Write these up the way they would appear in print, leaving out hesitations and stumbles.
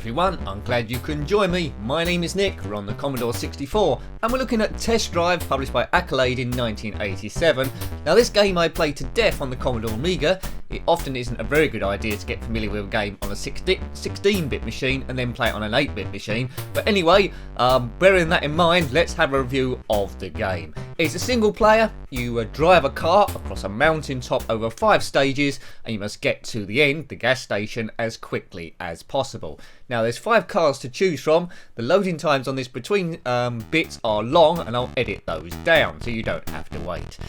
everyone, I'm glad you can join me. My name is Nick, we're on the Commodore 64 and we're looking at Test Drive, published by Accolade in 1987. Now this game I played to death on the Commodore Amiga. It often isn't a very good idea to get familiar with a game on a 16-bit machine and then play it on an 8-bit machine. But anyway, bearing that in mind, let's have a review of the game. It's a single player. You drive a car across a mountain top over 5 stages and you must get to the end, the gas station, as quickly as possible. Now there's 5 cars to choose from. The loading times on this between bits are long and I'll edit those down so you don't have to wait.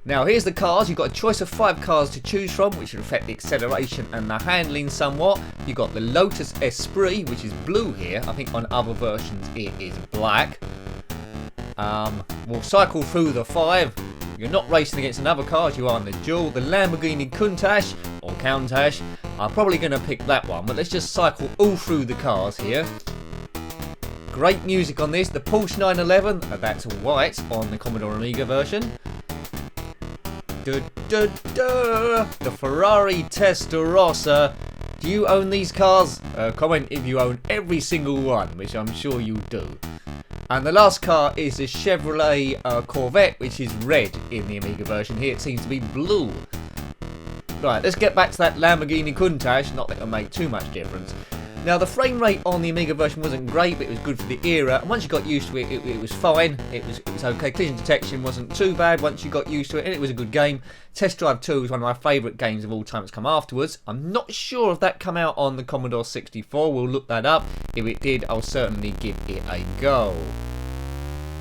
Now here's the cars. You've got a choice of 5 cars to choose from, which will affect the acceleration and the handling somewhat. You've got the Lotus Esprit, which is blue here. I think on other versions it is black. We'll cycle through the 5. You're not racing against another car, you are in the duel. The Lamborghini Countach, or Countach. I'm probably going to pick that one, but let's just cycle all through the cars here. Great music on this. The Porsche 911, that's white on the Commodore Amiga version. The Ferrari Testarossa. Do you own these cars? Comment if you own every single one, which I'm sure you do. And the last car is the Chevrolet Corvette, which is red in the Amiga version. Here it seems to be blue. Right, let's get back to that Lamborghini Countach. Not that it'll make too much difference. Now the frame rate on the Amiga version wasn't great, but it was good for the era. And once you got used to it, it was fine. It was okay. Collision detection wasn't too bad once you got used to it, and it was a good game. Test Drive 2 is one of my favourite games of all time. It's come afterwards. I'm not sure if that came out on the Commodore 64. We'll look that up. If it did, I'll certainly give it a go.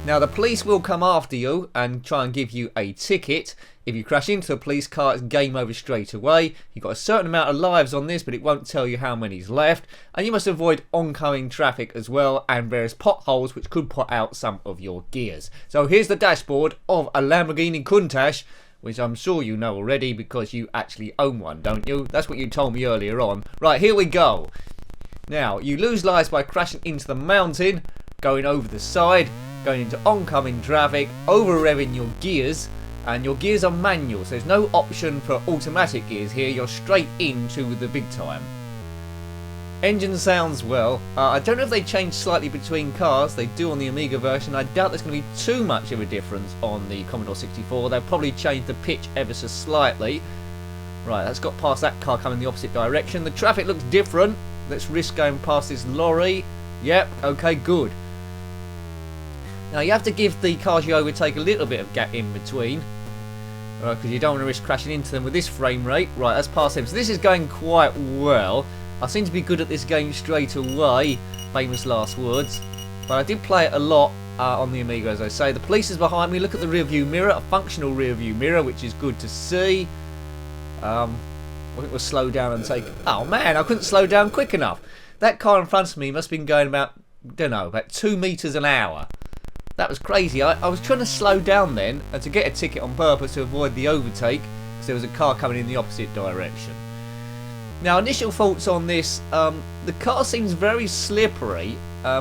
Now the police will come after you and try and give you a ticket. If you crash into a police car, it's game over straight away. You've got a certain amount of lives on this, but it won't tell you how many's left. And you must avoid oncoming traffic as well, and various potholes which could put out some of your gears. So here's the dashboard of a Lamborghini Countach, which I'm sure you know already because you actually own one, don't you? That's what you told me earlier on. Right, here we go. Now, you lose lives by crashing into the mountain, going over the side, going into oncoming traffic, over-revving your gears, and your gears are manual, so there's no option for automatic gears here. You're straight into the big time. Engine sounds well. I don't know if they changed slightly between cars. They do on the Amiga version. I doubt there's going to be too much of a difference on the Commodore 64. They'll probably change the pitch ever so slightly. Right, that's got past that car coming in the opposite direction. The traffic looks different. Let's risk going past this lorry. Yep, okay, good. Now you have to give the cars you overtake a little bit of gap in between, because you don't want to risk crashing into them with this frame rate. Right, that's past them. So this is going quite well. I seem to be good at this game straight away. Famous last words. But I did play it a lot on the Amiga, as I say. The police is behind me. Look at the rear view mirror, a functional rear view mirror, which is good to see. I think we'll slow down and take... Oh man, I couldn't slow down quick enough. That car in front of me must have been going about, don't know, about 2 meters an hour. That was crazy. I was trying to slow down then and to get a ticket on purpose to avoid the overtake because there was a car coming in the opposite direction. Now, initial thoughts on this, the car seems very slippery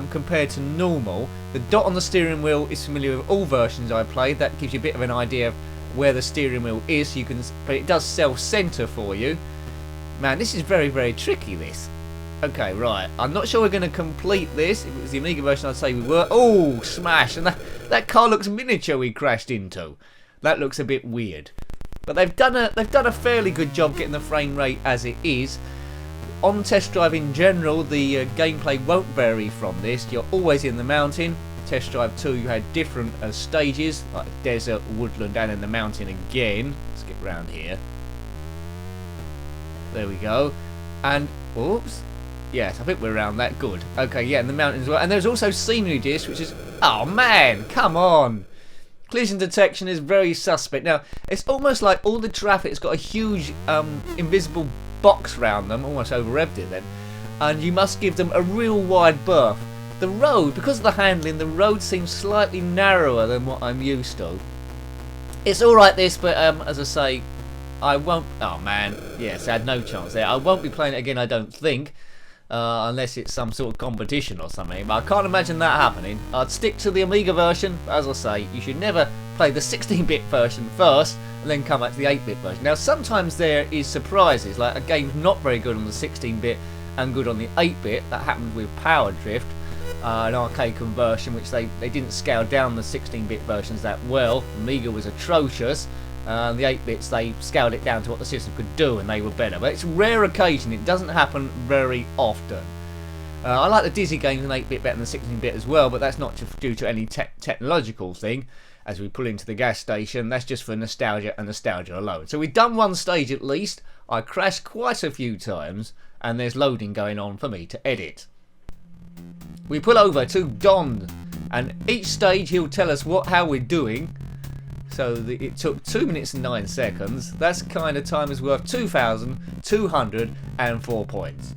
compared to normal. The dot on the steering wheel is familiar with all versions I played. That gives you a bit of an idea of where the steering wheel is, so you can, but it does self-center for you. Man, this is very, very tricky, this. Okay, right. I'm not sure we're going to complete this. If it was the Amiga version, I'd say we were. Oh, smash! And that car looks miniature we crashed into. That looks a bit weird. But they've done a fairly good job getting the frame rate as it is. On Test Drive in general, the gameplay won't vary from this. You're always in the mountain. Test Drive 2, you had different stages, like desert, woodland, and in the mountain again. Let's get round here. There we go. And, oops. Yes, I think we're around that. Good. Okay, yeah, in the mountains as well. And there's also scenery disc, which is... Oh, man! Come on! Collision detection is very suspect. Now, it's almost like all the traffic's got a huge invisible box round them. Almost over-revved it then. And you must give them a real wide berth. The road, because of the handling, the road seems slightly narrower than what I'm used to. It's alright this, but as I say, I won't... Oh, man. Yes, I had no chance there. I won't be playing it again, I don't think. Unless it's some sort of competition or something, but I can't imagine that happening. I'd stick to the Amiga version, but as I say, you should never play the 16-bit version first and then come back to the 8-bit version. Now sometimes there is surprises, like a game's not very good on the 16-bit and good on the 8-bit. That happened with Power Drift, an arcade conversion, which they didn't scale down the 16-bit versions that well. Amiga was atrocious. The 8-bits, they scaled it down to what the system could do, and they were better. But it's a rare occasion. It doesn't happen very often. I like the Dizzy games in 8-bit better than 16-bit as well, but that's not due to any technological thing. As we pull into the gas station, that's just for nostalgia and nostalgia alone. So we've done one stage at least. I crashed quite a few times, and there's loading going on for me to edit. We pull over to Don, and each stage he'll tell us how we're doing. So it took 2 minutes and 9 seconds. That's kind of time is worth 2,204 points.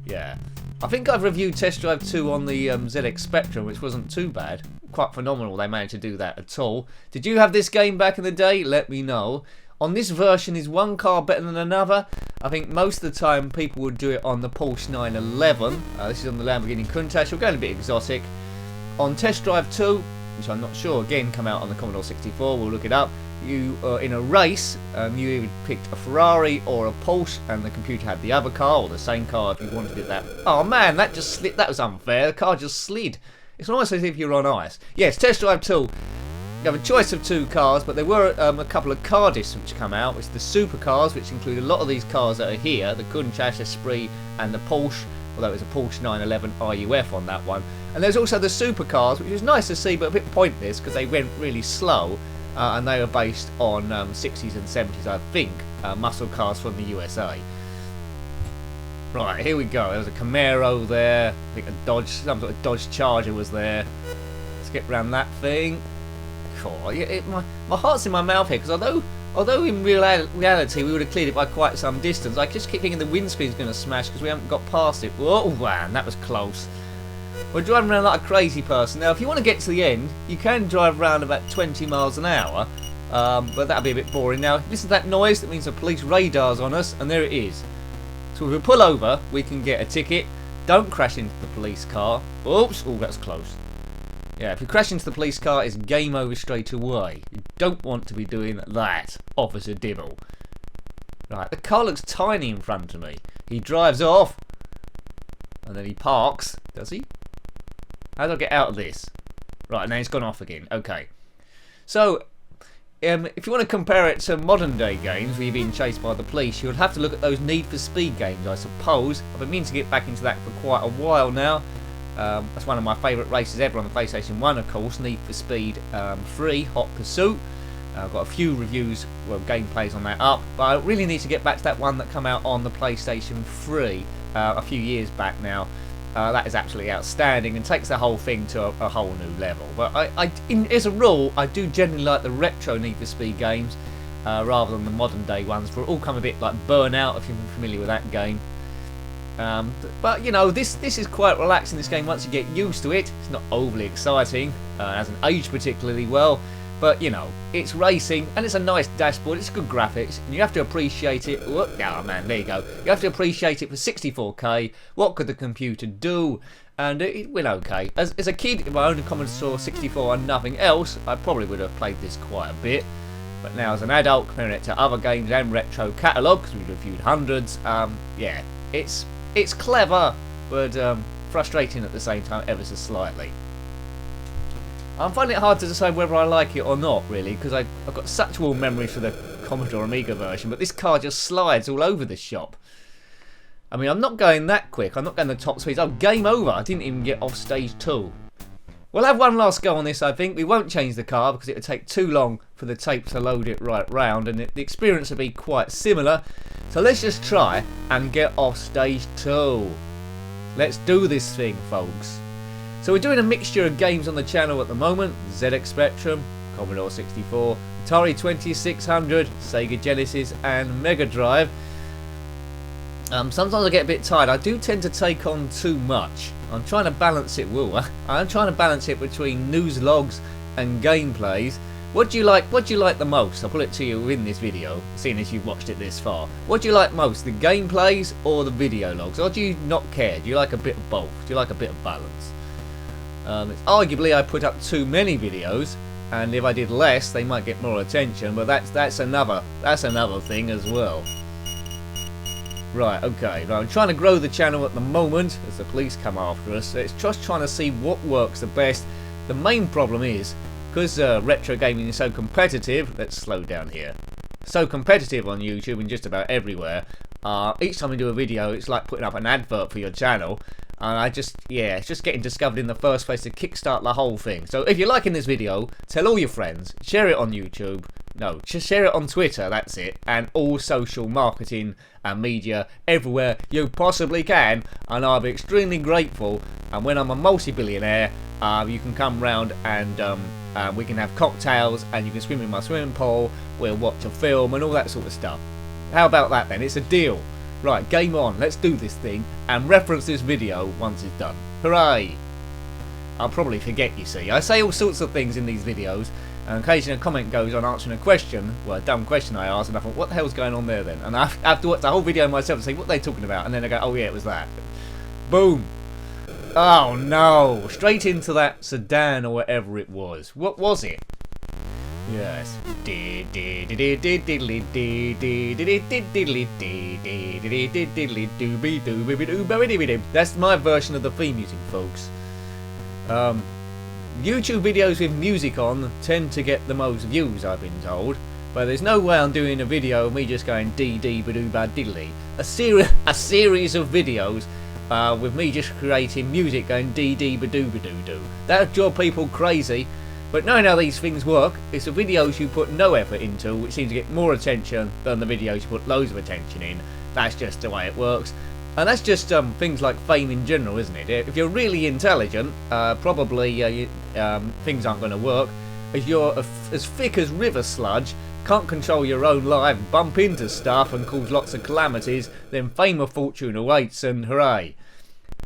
Yeah. I think I've reviewed Test Drive 2 on the ZX Spectrum, which wasn't too bad. Quite phenomenal they managed to do that at all. Did you have this game back in the day? Let me know. On this version, is one car better than another? I think most of the time people would do it on the Porsche 911. This is on the Lamborghini Countach. We're going a bit exotic. On Test Drive 2, which I'm not sure, again, come out on the Commodore 64, we'll look it up. You in a race, you either picked a Ferrari or a Porsche, and the computer had the other car, or the same car if you wanted it that. Oh man, that just slid. That was unfair. The car just slid. It's almost as if you're on ice. Yes, Test Drive 2. You have a choice of 2 cars, but there were a couple of car discs which come out, which are the Supercars, which include a lot of these cars that are here, the Countach, Esprit, and the Porsche, although it was a Porsche 911 RUF on that one. And there's also the Supercars, which was nice to see, but a bit pointless, because they went really slow, and they were based on 60s and 70s, I think, muscle cars from the USA. Right, here we go. There was a Camaro there, I think a Dodge, some sort of Dodge Charger was there. Let's get around that thing. Cool. My heart's in my mouth here, because although in reality we would have cleared it by quite some distance, I just keep thinking the windscreen's going to smash because we haven't got past it. Whoa, man, that was close. We're driving around like a crazy person. Now, if you want to get to the end, you can drive around about 20 miles an hour, but that'll be a bit boring. Now, listen to that noise. That means the police radar's on us, and there it is. So if we pull over, we can get a ticket. Don't crash into the police car. Oops, oh, that's close. Yeah, if you crash into the police car, it's game over straight away. You don't want to be doing that, Officer Dibble. Right, the car looks tiny in front of me. He drives off, and then he parks. Does he? How do I get out of this? Right, now he's gone off again. Okay. So, if you want to compare it to modern day games where you're being chased by the police, you would have to look at those Need for Speed games, I suppose. I've been meaning to get back into that for quite a while now. That's one of my favourite races ever on the PlayStation 1, of course, Need for Speed 3, Hot Pursuit. I've got a few reviews, well, gameplays on that up, but I really need to get back to that one that came out on the PlayStation 3 a few years back now. That is absolutely outstanding and takes the whole thing to a whole new level. But as a rule, I do generally like the retro Need for Speed games rather than the modern day ones, for it all come a bit like Burnout, if you're familiar with that game. But you know, this is quite relaxing, this game, once you get used to it. It's not overly exciting, hasn't aged particularly well, but you know, it's racing and it's a nice dashboard, it's good graphics, and you have to appreciate it. Oh man, there you go. You have to appreciate it for 64K. What could the computer do? And it went okay. As a kid, if I owned a Commodore 64 and nothing else, I probably would have played this quite a bit. But now as an adult, comparing it to other games and retro catalogue, because we've reviewed hundreds, yeah, it's clever, but frustrating at the same time, ever so slightly. I'm finding it hard to decide whether I like it or not, really, because I've got such warm memories for the Commodore Amiga version, but this car just slides all over the shop. I mean, I'm not going that quick, I'm not going the top speeds. Oh, game over, I didn't even get off stage 2. We'll have one last go on this, I think. We won't change the car because it would take too long for the tape to load it right round, and the experience would be quite similar. So let's just try and get off stage 2. Let's do this thing, folks. So we're doing a mixture of games on the channel at the moment. ZX Spectrum, Commodore 64, Atari 2600, Sega Genesis and Mega Drive. Sometimes I get a bit tired. I do tend to take on too much. I'm trying to balance it, I'm trying to balance it between news logs and gameplays. What do you like the most? I'll put it to you in this video, seeing as you've watched it this far. What do you like most, the gameplays or the video logs? Or do you not care? Do you like a bit of both? Do you like a bit of balance? Arguably I put up too many videos, and if I did less they might get more attention, but that's another thing as well. Right, okay. Now, I'm trying to grow the channel at the moment as the police come after us. It's just trying to see what works the best. The main problem is, because retro gaming is so competitive, let's slow down here. So competitive on YouTube and just about everywhere. Each time you do a video, it's like putting up an advert for your channel. And it's just getting discovered in the first place to kickstart the whole thing. So if you're liking this video, tell all your friends, share it on YouTube. No, just share it on Twitter, that's it. And all social marketing and media everywhere you possibly can. And I'll be extremely grateful. And when I'm a multi-billionaire, you can come round and we can have cocktails and you can swim in my swimming pool. We'll watch a film and all that sort of stuff. How about that then? It's a deal. Right, game on. Let's do this thing and reference this video once it's done. Hooray! I'll probably forget, you see. I say all sorts of things in these videos, and occasionally a comment goes on answering a question, well, a dumb question I asked, and I thought, what the hell's going on there then? And I have to watch the whole video myself and say, what are they talking about? And then I go, oh yeah, it was that. Boom! Oh no! Straight into that sedan or whatever it was. What was it? Yes. That's my version of the theme music, folks. YouTube videos with music on tend to get the most views, I've been told. But there's no way I'm doing a video of me just going dee dee ba doo ba diddly. A series of videos with me just creating music going dee dee ba doo ba doo doo. That'll drive people crazy. But knowing how these things work, it's the videos you put no effort into which seem to get more attention than the videos you put loads of attention in. That's just the way it works. And that's just things like fame in general, isn't it? If you're really intelligent, probably things aren't going to work. If you're as thick as river sludge, can't control your own life, bump into stuff and cause lots of calamities, then fame or fortune awaits and hooray.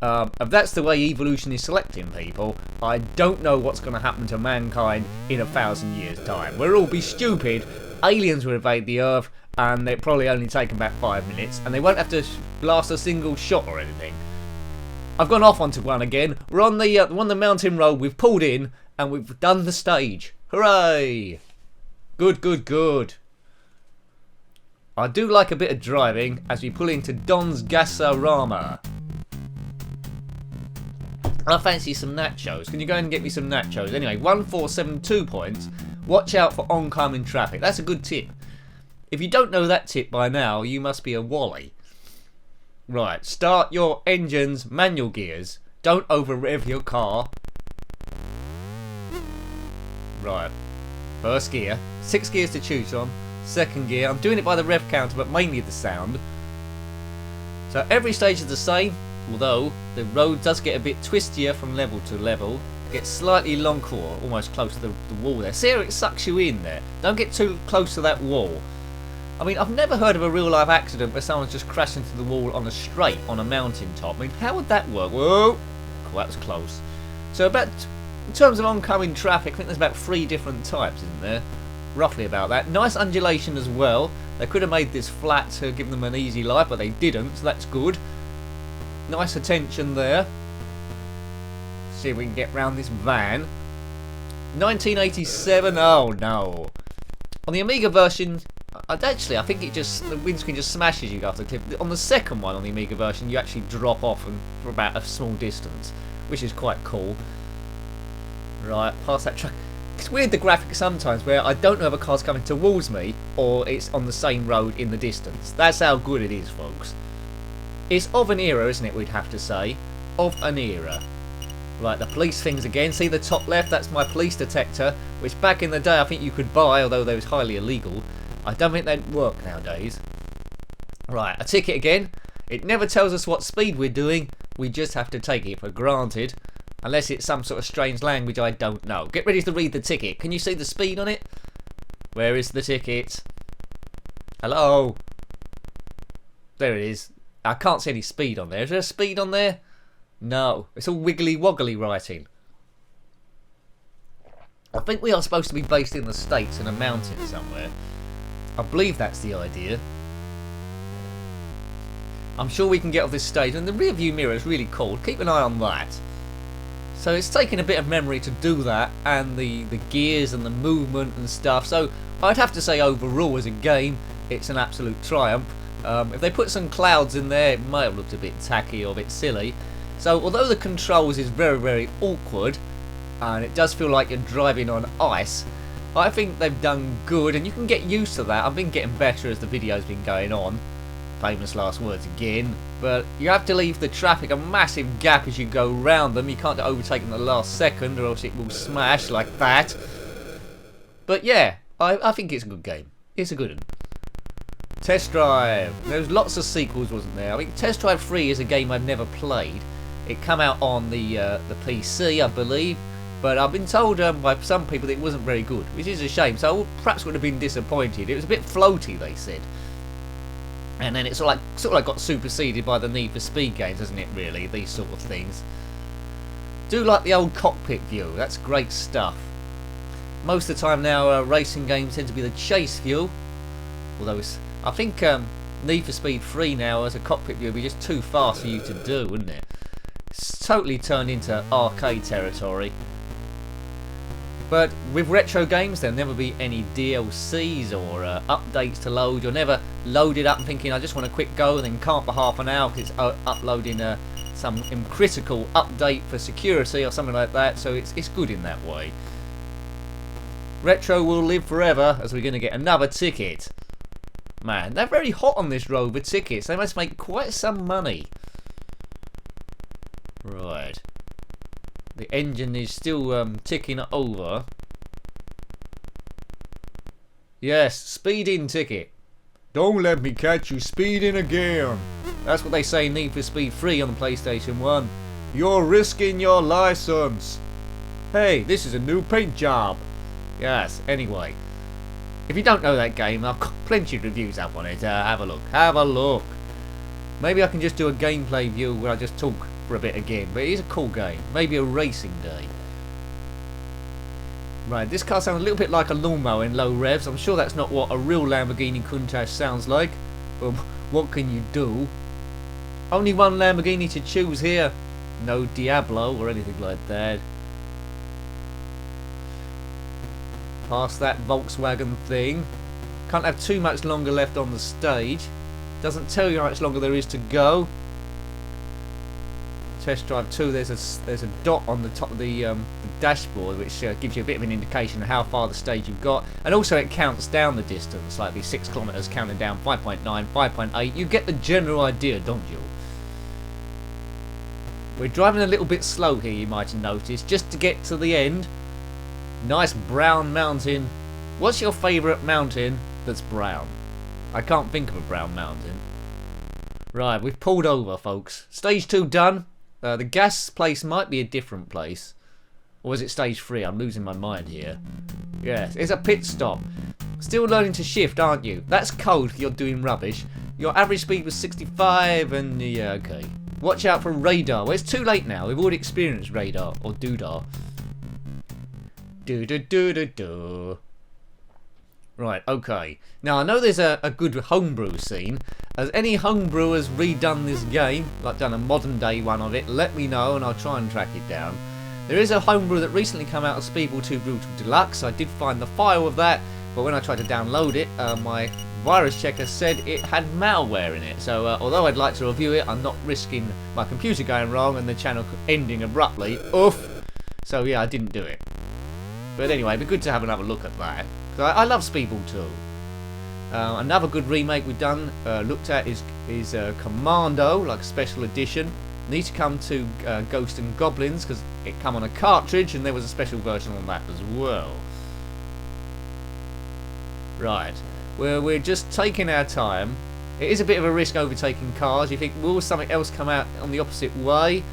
If that's the way evolution is selecting people, I don't know what's going to happen to mankind in 1,000 years' time. We'll all be stupid, aliens will invade the Earth, and they'll probably only take about 5 minutes, and they won't have to blast a single shot or anything. I've gone off onto one again. We're on the mountain road, we've pulled in, and we've done the stage. Hooray! Good, good, good. I do like a bit of driving as we pull into Don's Gasarama. I fancy some nachos. Can you go and get me some nachos? Anyway, 1472 points. Watch out for oncoming traffic. That's a good tip. If you don't know that tip by now, you must be a wally. Right, start your engines, manual gears. Don't over rev your car. Right, first gear. 6 gears to choose on. Second gear. I'm doing it by the rev counter, but mainly the sound. So every stage is the same. Although the road does get a bit twistier from level to level, gets slightly longer, almost close to the wall there. See how it sucks you in there? Don't get too close to that wall. I mean, I've never heard of a real life accident where someone's just crashed into the wall on a straight on a mountain top. I mean, how would that work? Whoa! Cool, that was close. So about, in terms of oncoming traffic, I think there's about 3 different types, isn't there? Roughly about that. Nice undulation as well. They could have made this flat to give them an easy life, but they didn't, so that's good. Nice attention there. See if we can get round this van. 1987. Oh no. On the Amiga version, I think it just, the windscreen just smashes you off the cliff. On the second one, on the Amiga version, you actually drop off for about a small distance, which is quite cool. Right, past that truck. It's weird, the graphics sometimes, where I don't know if a car's coming towards me or it's on the same road in the distance. That's how good it is, folks. It's of an era, isn't it, we'd have to say. Of an era. Right, the police things again. See the top left? That's my police detector, which back in the day I think you could buy, although they was highly illegal. I don't think they'd work nowadays. Right, a ticket again. It never tells us what speed we're doing. We just have to take it for granted. Unless it's some sort of strange language I don't know. Get ready to read the ticket. Can you see the speed on it? Where is the ticket? Hello? There it is. I can't see any speed on there. Is there a speed on there? No. It's all wiggly woggly writing. I think we are supposed to be based in the States in a mountain somewhere. I believe that's the idea. I'm sure we can get off this stage. And the rear view mirror is really cool. Keep an eye on that. So it's taken a bit of memory to do that. And the gears and the movement and stuff. So I'd have to say overall as a game, it's an absolute triumph. If they put some clouds in there, it might have looked a bit tacky or a bit silly. So although the controls is very, very awkward, and it does feel like you're driving on ice, I think they've done good, and you can get used to that. I've been getting better as the video's been going on. Famous last words again. But you have to leave the traffic a massive gap as you go round them. You can't get overtaken the last second, or else it will smash like that. But yeah, I think it's a good game. It's a good one. Test Drive. There's lots of sequels, wasn't there? I think Test Drive 3 is a game I've never played. It came out on the PC, I believe. But I've been told by some people that it wasn't very good, which is a shame. So I perhaps would have been disappointed. It was a bit floaty, they said. And then it sort of like got superseded by the Need for Speed games, doesn't it, really? These sort of things. Do like the old cockpit view. That's great stuff. Most of the time now, racing games tend to be the chase view. Although I think Need for Speed 3 now as a cockpit view would be just too fast for you to do, wouldn't it? It's totally turned into arcade territory. But with retro games, there'll never be any DLCs or updates to load. You'll never load it up and thinking, I just want a quick go, and then can't for half an hour because it's uploading some critical update for security or something like that. So it's good in that way. Retro will live forever, as we're going to get another ticket. Man, they're very hot on this road with tickets. They must make quite some money. Right. The engine is still ticking over. Yes, speeding ticket. Don't let me catch you speeding again. That's what they say in Need for Speed 3 on the PlayStation 1. You're risking your license. Hey, this is a new paint job. Yes, anyway. If you don't know that game, I've got plenty of reviews up on it. Have a look. Have a look. Maybe I can just do a gameplay view where I just talk for a bit again. But it is a cool game. Maybe a racing day. Right, this car sounds a little bit like a lawnmower in low revs. I'm sure that's not what a real Lamborghini Countach sounds like. But what can you do? Only one Lamborghini to choose here. No Diablo or anything like that. Past that Volkswagen thing. Can't have too much longer left on the stage. Doesn't tell you how much longer there is to go. Test Drive 2, there's a dot on the top of the dashboard which gives you a bit of an indication of how far the stage you've got, and also it counts down the distance, like the 6 kilometres counting down 5.9, 5.8. You get the general idea, don't you? We're driving a little bit slow here, you might have noticed, just to get to the end. Nice brown mountain. What's your favourite mountain that's brown? I can't think of a brown mountain. Right, we've pulled over, folks. Stage 2 done. The gas place might be a different place. Or is it stage 3? I'm losing my mind here. Yes, it's a pit stop. Still learning to shift, aren't you? That's code if you're doing rubbish. Your average speed was 65 and yeah, okay. Watch out for radar. Well, it's too late now. We've already experienced radar or doodah. Do-do-do-do-do. Right, okay. Now, I know there's a good homebrew scene. Has any homebrewers redone this game, like done a modern day one of it, let me know and I'll try and track it down. There is a homebrew that recently came out of Speedball 2 Brutal Deluxe. I did find the file of that, but when I tried to download it, my virus checker said it had malware in it. So, although I'd like to review it, I'm not risking my computer going wrong and the channel ending abruptly. Oof! So, yeah, I didn't do it. But anyway, it'd be good to have another look at that. I love Speedball 2. Another good remake we've done, looked at is Commando, like a special edition. Need to come to Ghost and Goblins because it come on a cartridge and there was a special version on that as well. Right, we're just taking our time. It is a bit of a risk overtaking cars. You think, will something else come out on the opposite way?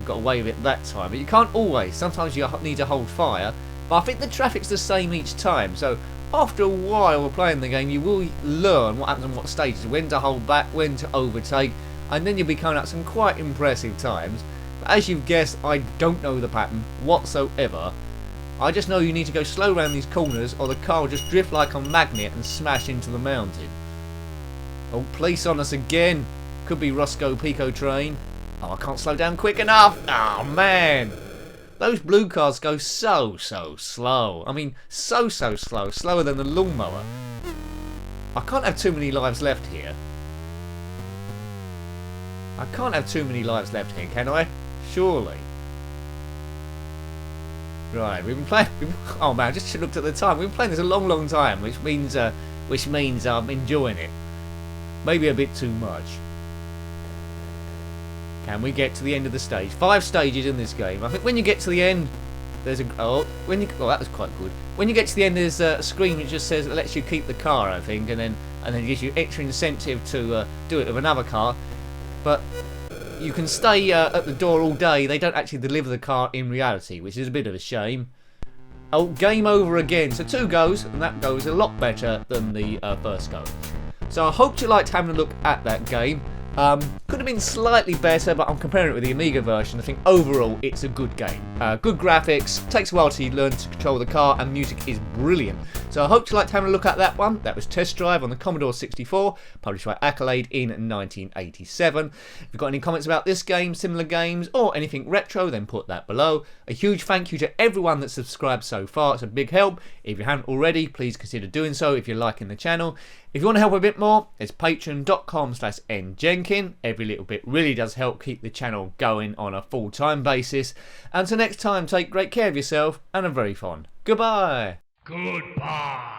We got away with it that time, but you can't always. Sometimes you need to hold fire. But I think the traffic's the same each time, so after a while of playing the game you will learn what happens on what stages, when to hold back, when to overtake, and then you'll be coming out some quite impressive times. But as you've guessed, I don't know the pattern whatsoever. I just know you need to go slow around these corners or the car will just drift like a magnet and smash into the mountain. Oh, police on us again. Could be Roscoe Pico train. Oh, I can't slow down quick enough. Oh man. Those blue cars go so slow. I mean, so slow. Slower than the lawnmower. I can't have too many lives left here. I can't have too many lives left here, can I? Surely. Right, we've been playing. Oh man, I just looked at the time. We've been playing this a long, long time, which means I'm enjoying it. Maybe a bit too much. Can we get to the end of the stage? 5 stages in this game. I think when you get to the end, there's a that was quite good. When you get to the end, there's a screen which just says it lets you keep the car, I think, and then it gives you extra incentive to do it with another car. But you can stay at the door all day. They don't actually deliver the car in reality, which is a bit of a shame. Oh, game over again. So 2 goes, and that goes a lot better than the first go. So I hope you liked having a look at that game. Could have been slightly better, but I'm comparing it with the Amiga version. I think overall it's a good game. Good graphics, takes a while to learn to control the car, and music is brilliant. So I hope you liked having a look at that one. That was Test Drive on the Commodore 64, published by Accolade in 1987. If you've got any comments about this game, similar games, or anything retro, then put that below. A huge thank you to everyone that's subscribed so far. It's a big help. If you haven't already, please consider doing so if you're liking the channel. If you want to help a bit more, it's patreon.com/njenkin. Every little bit really does help keep the channel going on a full-time basis. Until next time, take great care of yourself and a very fond goodbye. Goodbye.